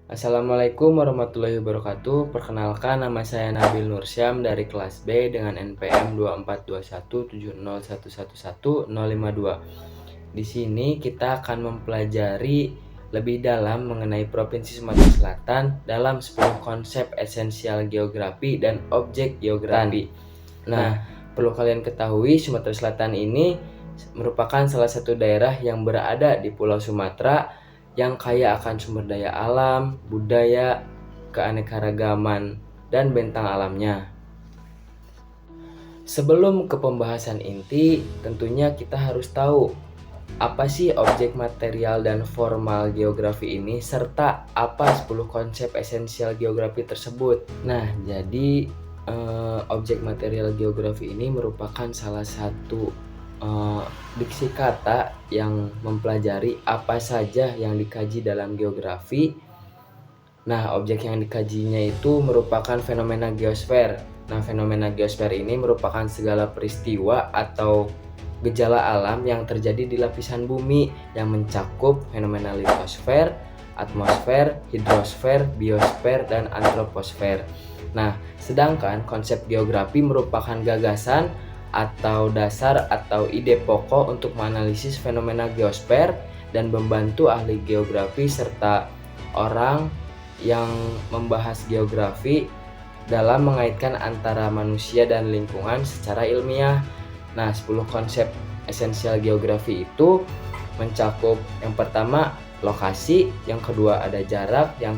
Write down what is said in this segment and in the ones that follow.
Assalamualaikum warahmatullahi wabarakatuh. Perkenalkan, nama saya Nabil Nursyam dari kelas B dengan NPM 242170111152. Di sini kita akan mempelajari lebih dalam mengenai Provinsi Sumatera Selatan dalam 10 konsep esensial geografi dan objek geografi. Nah, perlu kalian ketahui Sumatera Selatan ini merupakan salah satu daerah yang berada di Pulau Sumatera yang kaya akan sumber daya alam, budaya, keanekaragaman, dan bentang alamnya. Sebelum ke pembahasan inti, tentunya kita harus tahu apa sih objek material dan formal geografi ini, serta apa 10 konsep esensial geografi tersebut. Nah, jadi objek material geografi ini merupakan salah satu diksi kata yang mempelajari apa saja yang dikaji dalam geografi. Nah, objek yang dikajinya itu merupakan fenomena geosfer. Nah, fenomena geosfer ini merupakan segala peristiwa atau gejala alam yang terjadi di lapisan bumi yang mencakup fenomena litosfer, atmosfer, hidrosfer, biosfer, dan antroposfer. Nah, sedangkan konsep geografi merupakan gagasan atau dasar atau ide pokok untuk menganalisis fenomena geosfer dan membantu ahli geografi serta orang yang membahas geografi dalam mengaitkan antara manusia dan lingkungan secara ilmiah. Nah, 10 konsep esensial geografi itu mencakup yang pertama lokasi, yang kedua ada jarak, yang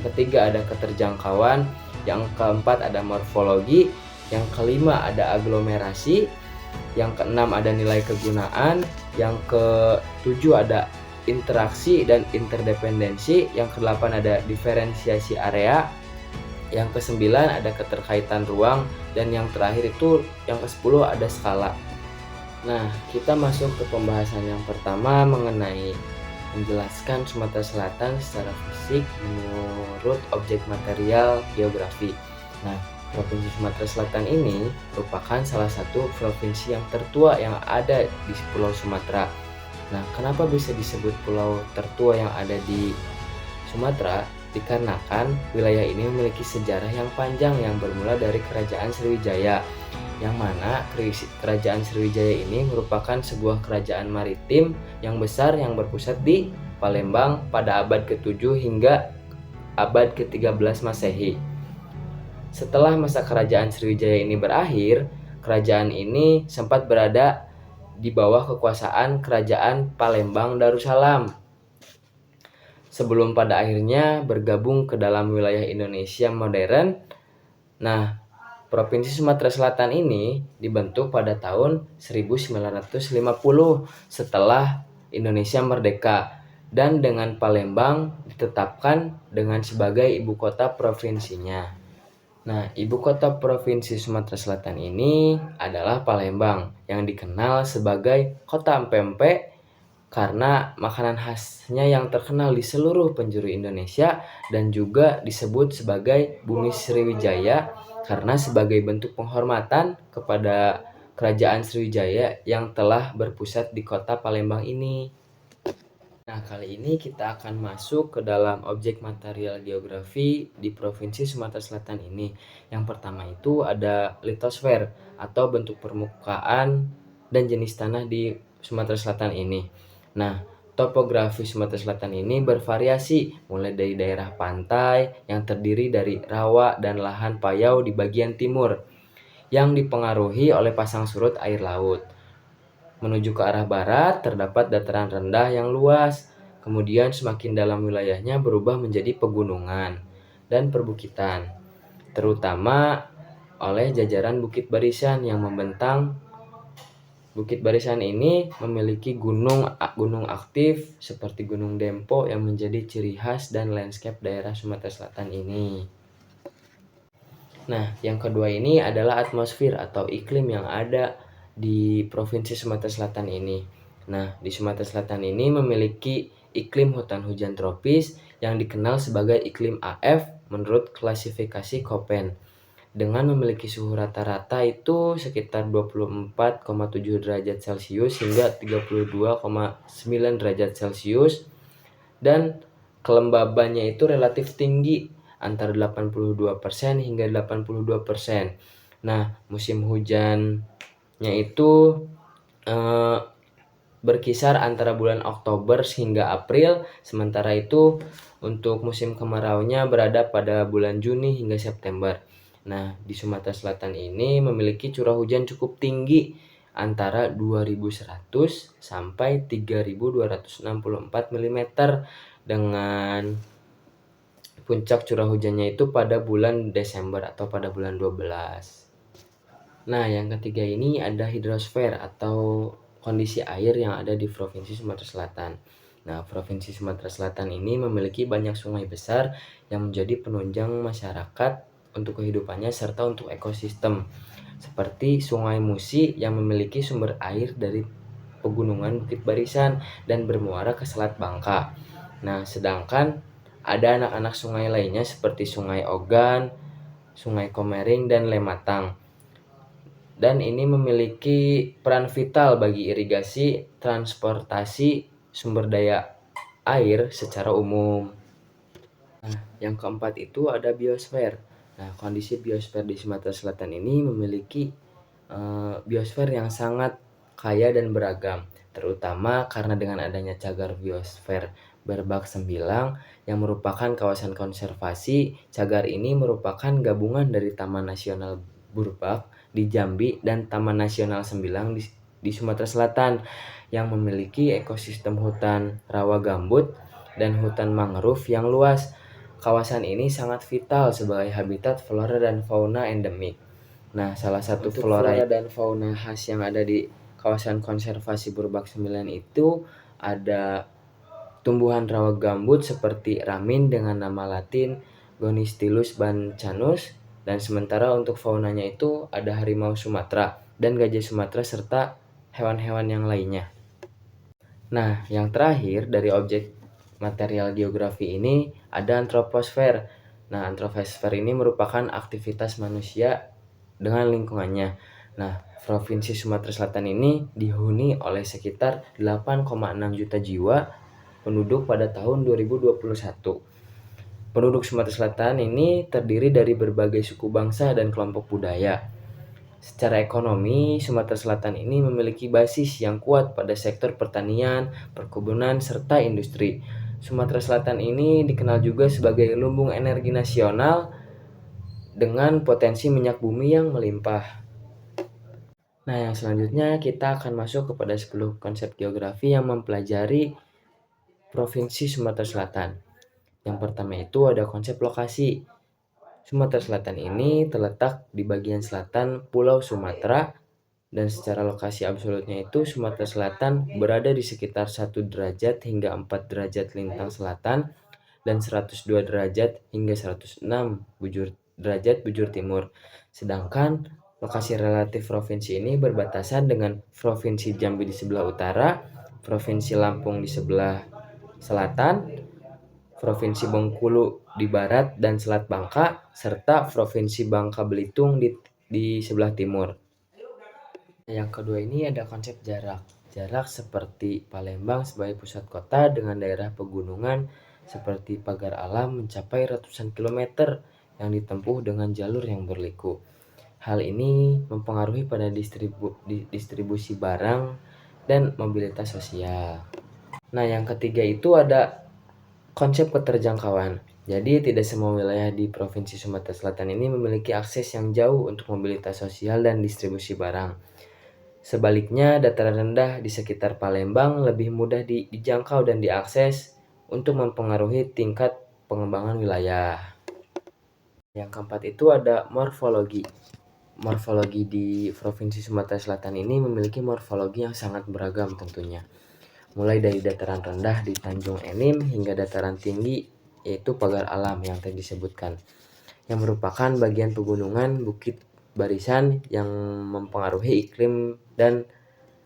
ketiga ada keterjangkauan, yang keempat ada morfologi, yang kelima ada aglomerasi, yang keenam ada nilai kegunaan, yang ketujuh ada interaksi dan interdependensi, yang kedelapan ada diferensiasi area, yang kesembilan ada keterkaitan ruang, dan yang terakhir itu yang ke-10 ada skala. Nah, kita masuk ke pembahasan yang pertama mengenai menjelaskan Sumatera Selatan secara fisik menurut objek material geografi. Nah, Provinsi Sumatera Selatan ini merupakan salah satu provinsi yang tertua yang ada di Pulau Sumatera. Nah, kenapa bisa disebut pulau tertua yang ada di Sumatera? Dikarenakan wilayah ini memiliki sejarah yang panjang yang bermula dari Kerajaan Sriwijaya, yang mana Kerajaan Sriwijaya ini merupakan sebuah kerajaan maritim yang besar yang berpusat di Palembang pada abad ke-7 hingga abad ke-13 Masehi. Setelah masa Kerajaan Sriwijaya ini berakhir, kerajaan ini sempat berada di bawah kekuasaan Kerajaan Palembang Darussalam, sebelum pada akhirnya bergabung ke dalam wilayah Indonesia modern. Nah, Provinsi Sumatera Selatan ini dibentuk pada tahun 1950 setelah Indonesia merdeka, dan dengan Palembang ditetapkan dengan sebagai ibu kota provinsinya. Nah, ibu kota Provinsi Sumatera Selatan ini adalah Palembang, yang dikenal sebagai kota empek-empek karena makanan khasnya yang terkenal di seluruh penjuru Indonesia, dan juga disebut sebagai Bumi Sriwijaya karena sebagai bentuk penghormatan kepada Kerajaan Sriwijaya yang telah berpusat di kota Palembang ini. Nah, kali ini kita akan masuk ke dalam objek material geografi di Provinsi Sumatera Selatan ini. Yang pertama itu ada litosfer atau bentuk permukaan dan jenis tanah di Sumatera Selatan ini. Nah, topografi Sumatera Selatan ini bervariasi mulai dari daerah pantai yang terdiri dari rawa dan lahan payau di bagian timur yang dipengaruhi oleh pasang surut air laut. Menuju ke arah barat terdapat dataran rendah yang luas, kemudian semakin dalam wilayahnya berubah menjadi pegunungan dan perbukitan, terutama oleh jajaran Bukit Barisan yang membentang. Bukit Barisan ini memiliki gunung aktif seperti Gunung Dempo yang menjadi ciri khas dan landscape daerah Sumatera Selatan ini. Nah, yang kedua ini adalah atmosfer atau iklim yang ada di Provinsi Sumatera Selatan ini. Nah, di Sumatera Selatan ini memiliki iklim hutan hujan tropis yang dikenal sebagai iklim AF menurut klasifikasi Köppen, dengan memiliki suhu rata-rata itu sekitar 24,7 derajat Celcius hingga 32,9 derajat Celcius, dan kelembabannya itu relatif tinggi, antara 82% hingga 82%. Nah, musim hujannya itu berkisar antara bulan Oktober hingga April, sementara itu untuk musim kemaraunya berada pada bulan Juni hingga September. Nah, di Sumatera Selatan ini memiliki curah hujan cukup tinggi, antara 2.100 sampai 3.264 mm, dengan puncak curah hujannya itu pada bulan Desember atau pada bulan 12. Nah, yang ketiga ini ada hidrosfer atau kondisi air yang ada di Provinsi Sumatera Selatan. Nah, Provinsi Sumatera Selatan ini memiliki banyak sungai besar yang menjadi penunjang masyarakat untuk kehidupannya serta untuk ekosistem. Seperti Sungai Musi yang memiliki sumber air dari pegunungan Bukit Barisan dan bermuara ke Selat Bangka. Nah, sedangkan ada anak-anak sungai lainnya seperti Sungai Ogan, Sungai Komering, dan Lematang. Dan ini memiliki peran vital bagi irigasi, transportasi, sumber daya air secara umum. Nah, yang keempat itu ada biosfer. Nah, kondisi biosfer di Sumatera Selatan ini memiliki biosfer yang sangat kaya dan beragam, terutama karena dengan adanya cagar biosfer Berbak Sembilang yang merupakan kawasan konservasi. Cagar ini merupakan gabungan dari Taman Nasional Burbak di Jambi dan Taman Nasional Sembilang di Sumatera Selatan yang memiliki ekosistem hutan rawa gambut dan hutan mangrove yang luas. Kawasan ini sangat vital sebagai habitat flora dan fauna endemik. Nah, salah satu flora dan fauna khas yang ada di kawasan konservasi Burbak Sembilan itu ada tumbuhan rawa gambut seperti ramin dengan nama latin Gonistylus bancanus, dan sementara untuk faunanya itu ada harimau Sumatera dan gajah Sumatera serta hewan-hewan yang lainnya. Nah, yang terakhir dari objek material geografi ini ada antroposfer. Nah, antroposfer ini merupakan aktivitas manusia dengan lingkungannya. Nah, Provinsi Sumatera Selatan ini dihuni oleh sekitar 8,6 juta jiwa penduduk pada tahun 2021. Penduduk Sumatera Selatan ini terdiri dari berbagai suku bangsa dan kelompok budaya. Secara ekonomi, Sumatera Selatan ini memiliki basis yang kuat pada sektor pertanian, perkebunan, serta industri. Sumatera Selatan ini dikenal juga sebagai lumbung energi nasional dengan potensi minyak bumi yang melimpah. Nah, yang selanjutnya kita akan masuk kepada 10 konsep geografi yang mempelajari Provinsi Sumatera Selatan. Yang pertama itu ada konsep lokasi. Sumatera Selatan ini terletak di bagian selatan Pulau Sumatera, dan secara lokasi absolutnya itu Sumatera Selatan berada di sekitar 1 derajat hingga 4 derajat lintang selatan dan 102 derajat hingga 106 derajat bujur timur. Sedangkan lokasi relatif provinsi ini berbatasan dengan Provinsi Jambi di sebelah utara, Provinsi Lampung di sebelah selatan, Provinsi Bengkulu di barat dan Selat Bangka, serta Provinsi Bangka Belitung di sebelah timur. Yang kedua ini ada konsep jarak. Jarak seperti Palembang sebagai pusat kota dengan daerah pegunungan seperti Pagar Alam mencapai ratusan kilometer yang ditempuh dengan jalur yang berliku. Hal ini mempengaruhi pada distribusi barang dan mobilitas sosial. Nah, yang ketiga itu ada konsep keterjangkauan. Jadi tidak semua wilayah di Provinsi Sumatera Selatan ini memiliki akses yang jauh untuk mobilitas sosial dan distribusi barang. Sebaliknya, dataran rendah di sekitar Palembang lebih mudah dijangkau dan diakses untuk mempengaruhi tingkat pengembangan wilayah. Yang keempat itu ada morfologi. Morfologi di Provinsi Sumatera Selatan ini memiliki morfologi yang sangat beragam tentunya. Mulai dari dataran rendah di Tanjung Enim hingga dataran tinggi yaitu Pagar Alam yang tadi disebutkan, yang merupakan bagian pegunungan Bukit Barisan yang mempengaruhi iklim dan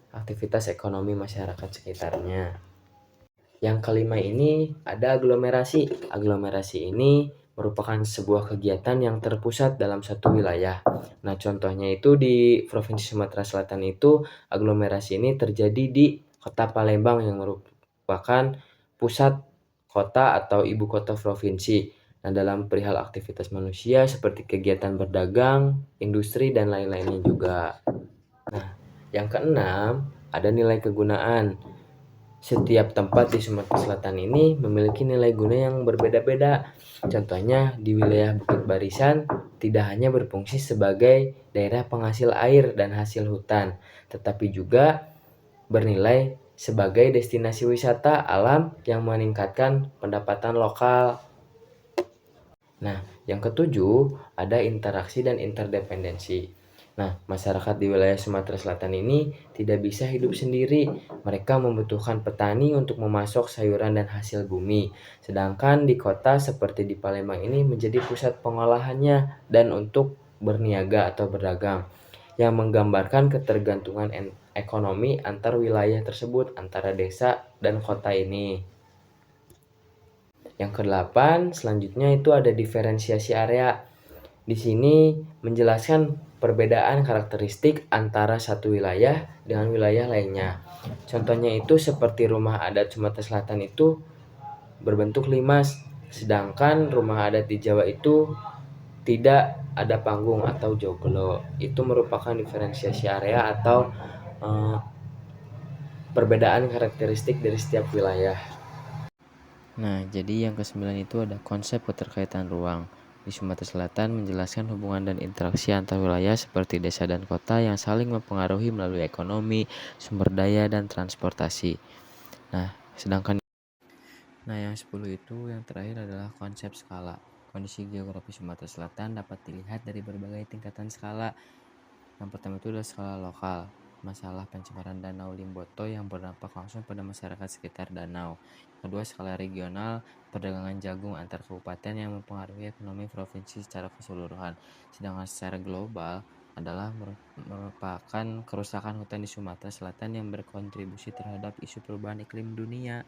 aktivitas ekonomi masyarakat sekitarnya. Yang kelima ini ada aglomerasi. Aglomerasi ini merupakan sebuah kegiatan yang terpusat dalam satu wilayah. Nah, contohnya itu di Provinsi Sumatera Selatan itu aglomerasi ini terjadi di Kota Palembang yang merupakan pusat kota atau ibu kota provinsi. Nah, dalam perihal aktivitas manusia seperti kegiatan berdagang, industri, dan lain-lainnya juga. Nah, yang keenam, ada nilai kegunaan. Setiap tempat di Sumatera Selatan ini memiliki nilai guna yang berbeda-beda. Contohnya, di wilayah Bukit Barisan tidak hanya berfungsi sebagai daerah penghasil air dan hasil hutan, tetapi juga bernilai sebagai destinasi wisata alam yang meningkatkan pendapatan lokal. Nah, yang ketujuh, ada interaksi dan interdependensi. Nah, masyarakat di wilayah Sumatera Selatan ini tidak bisa hidup sendiri. Mereka membutuhkan petani untuk memasok sayuran dan hasil bumi. Sedangkan di kota seperti di Palembang ini menjadi pusat pengolahannya dan untuk berniaga atau berdagang, yang menggambarkan ketergantungan ekonomi antar wilayah tersebut, antara desa dan kota ini. Yang kedelapan, selanjutnya itu ada diferensiasi area. Di sini menjelaskan perbedaan karakteristik antara satu wilayah dengan wilayah lainnya. Contohnya itu seperti rumah adat Sumatera Selatan itu berbentuk limas, sedangkan rumah adat di Jawa itu tidak ada panggung atau joglo. Itu merupakan diferensiasi area atau perbedaan karakteristik dari setiap wilayah. Nah, jadi yang kesembilan itu ada konsep keterkaitan ruang. Di Sumatera Selatan menjelaskan hubungan dan interaksi antar wilayah seperti desa dan kota yang saling mempengaruhi melalui ekonomi, sumber daya, dan transportasi. Nah, yang 10 itu yang terakhir adalah konsep skala. Kondisi geografi Sumatera Selatan dapat dilihat dari berbagai tingkatan skala. Yang pertama itu adalah skala lokal, masalah pencemaran Danau Limboto yang berdampak langsung pada masyarakat sekitar danau. Kedua, skala regional, perdagangan jagung antar kabupaten yang mempengaruhi ekonomi provinsi secara keseluruhan. Sedangkan secara global adalah merupakan kerusakan hutan di Sumatera Selatan yang berkontribusi terhadap isu perubahan iklim dunia.